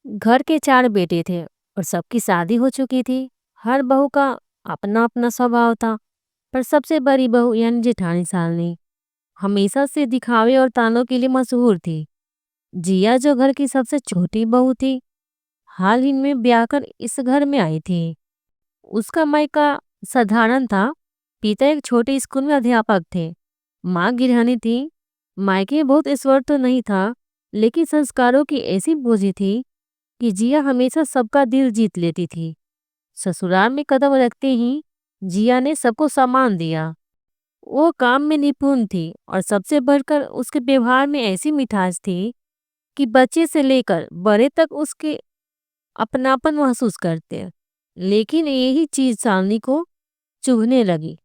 घर के 4 बेटे थे और सबकी शादी हो चुकी थी। हर बहू का अपना अपना स्वभाव था, पर सबसे बड़ी बहू यानी जेठानी सालनी हमेशा से दिखावे और तानों के लिए मशहूर थी। जिया जो घर की सबसे छोटी बहू थी, हाल ही में ब्याह कर इस घर में आई थी। उसका मायका साधारण था। पिता एक छोटे स्कूल में अध्यापक थे, माँ गृहिणी थी। मायके बहुत ईश्वर तो नहीं था, लेकिन संस्कारों की ऐसी बोझी थी कि जिया हमेशा सबका दिल जीत लेती थी। ससुराल में कदम रखते ही जिया ने सबको सम्मान दिया। वो काम में निपुण थी और सबसे बढ़कर उसके व्यवहार में ऐसी मिठास थी कि बच्चे से लेकर बड़े तक उसके अपनापन महसूस करते। लेकिन यही चीज सालनी को चुभने लगी।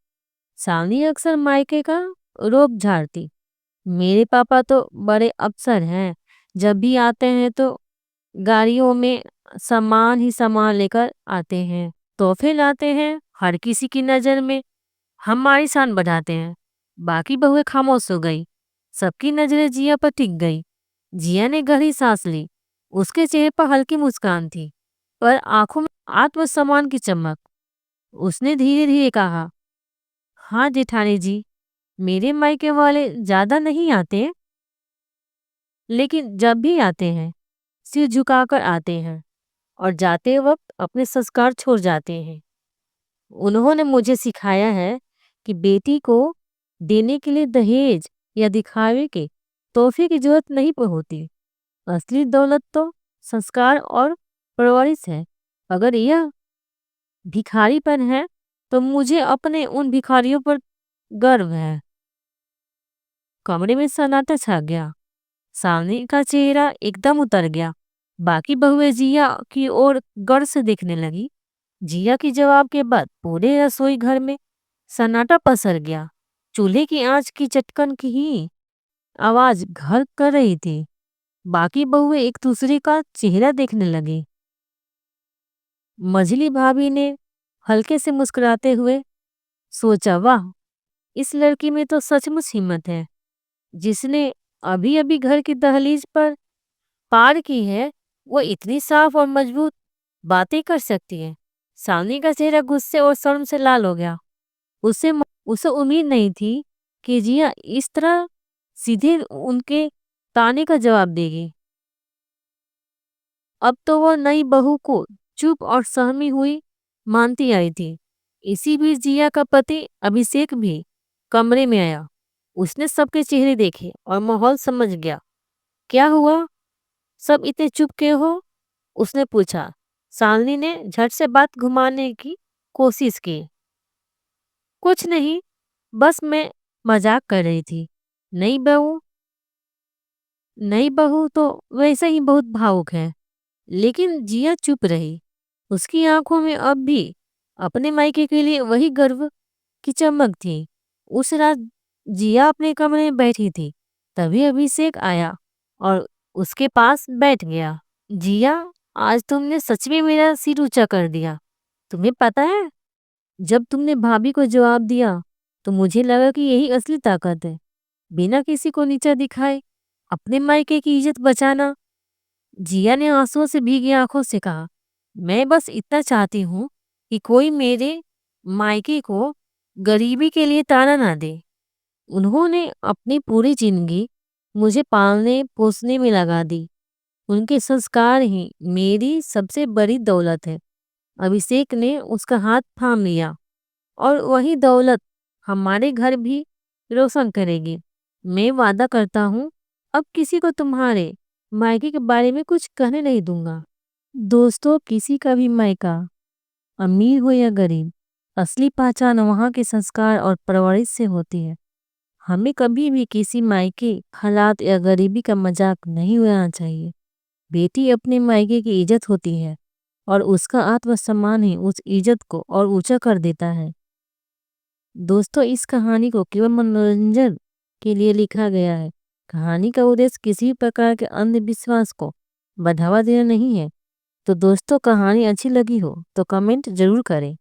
सालनी अक्सर मायके का रोब झाड़ती। मेरे पापा तो बड़े अफसर हैं, जब भी आते हैं तो गाड़ियों में सामान ही सामान लेकर आते हैं, तोहफे लाते हैं, हर किसी की नजर में हमारी शान बढ़ाते हैं। बाकी बहुएं खामोश हो गई। सबकी नजरें जिया पर टिक गई। जिया ने गहरी सांस ली। उसके चेहरे पर हल्की मुस्कान थी, पर आंखों में आत्मसम्मान की चमक। उसने धीरे धीरे कहा, हाँ जेठानी जी, मेरे मायके वाले ज्यादा नहीं आते, लेकिन जब भी आते हैं सिर झुकाकर आते हैं और जाते वक्त अपने संस्कार छोड़ जाते हैं। उन्होंने मुझे सिखाया है कि बेटी को देने के लिए दहेज या दिखावे के तोहफे की जरूरत नहीं होती। असली दौलत तो संस्कार और परवरिश है। अगर यह भिखारीपन है तो मुझे अपने उन भिखारियों पर गर्व है। कमरे में सन्नाटा छा गया। सामने का चेहरा एकदम उतर गया। बाकी बहुएं जिया की ओर गौर से देखने लगी। जिया के जवाब के बाद पूरे रसोई घर में सन्नाटा पसर गया। चूल्हे की आंच की चटकन की ही आवाज घर कर रही थी। बाकी बहुएं एक दूसरे का चेहरा देखने लगी। मझली भाभी ने हल्के से मुस्कुराते हुए सोचा, वाह, इस लड़की में तो सचमुच हिम्मत है। जिसने अभी अभी घर की दहलीज पर पार की है, वो इतनी साफ और मजबूत बातें कर सकती है। सावनी का चेहरा गुस्से और शर्म से लाल हो गया। उसे उसे उम्मीद नहीं थी कि जिया इस तरह सीधे उनके ताने का जवाब देगी। अब तो वो नई बहू को चुप और सहमी हुई मानती आई थी। इसी बीच जिया का पति अभिषेक भी कमरे में आया। उसने सबके चेहरे देखे और माहौल समझ गया। क्या हुआ, सब इतने चुप क्यों हो? उसने पूछा। सालनी ने झट से बात घुमाने की कोशिश की। कुछ नहीं, बस मैं मजाक कर रही थी। नई बहू नई बहू तो वैसे ही बहुत भावुक है। लेकिन जिया चुप रही। उसकी आंखों में अब भी अपने मायके के लिए वही गर्व की चमक थी। उस रात जिया अपने कमरे में बैठी थी, तभी अभिषेक आया और उसके पास बैठ गया। जिया, आज तुमने सच में मेरा सिर ऊंचा कर दिया। तुम्हें पता है, जब तुमने भाभी को जवाब दिया तो मुझे लगा कि यही असली ताकत है। बिना किसी को नीचा दिखाए अपने मायके की इज्जत बचाना। जिया ने आंसुओं से भीगी आंखों से कहा, मैं बस इतना चाहती हूँ कि कोई मेरे मायके को गरीबी के लिए ताना ना दे। उन्होंने अपनी पूरी जिंदगी मुझे पालने पोसने में लगा दी। उनके संस्कार ही मेरी सबसे बड़ी दौलत है। अभिषेक ने उसका हाथ थाम लिया। और वही दौलत हमारे घर भी रोशन करेगी। मैं वादा करता हूँ, अब किसी को तुम्हारे मायके के बारे में कुछ कहने नहीं दूंगा। दोस्तों, किसी का भी मायका, अमीर हो या गरीब, असली पहचान वहाँ के संस्कार और परवरिश से होती है। हमें कभी भी किसी मायके हालात या गरीबी का मजाक नहीं उड़ाना चाहिए। बेटी अपने मायके की इज्जत होती है और उसका आत्मसम्मान ही उस इज्जत को और ऊंचा कर देता है। दोस्तों, इस कहानी को केवल मनोरंजन के लिए लिखा गया है। कहानी का उद्देश्य किसी भी प्रकार के अंधविश्वास को बढ़ावा देना नहीं है। तो दोस्तों, कहानी अच्छी लगी हो तो कमेंट जरूर करें।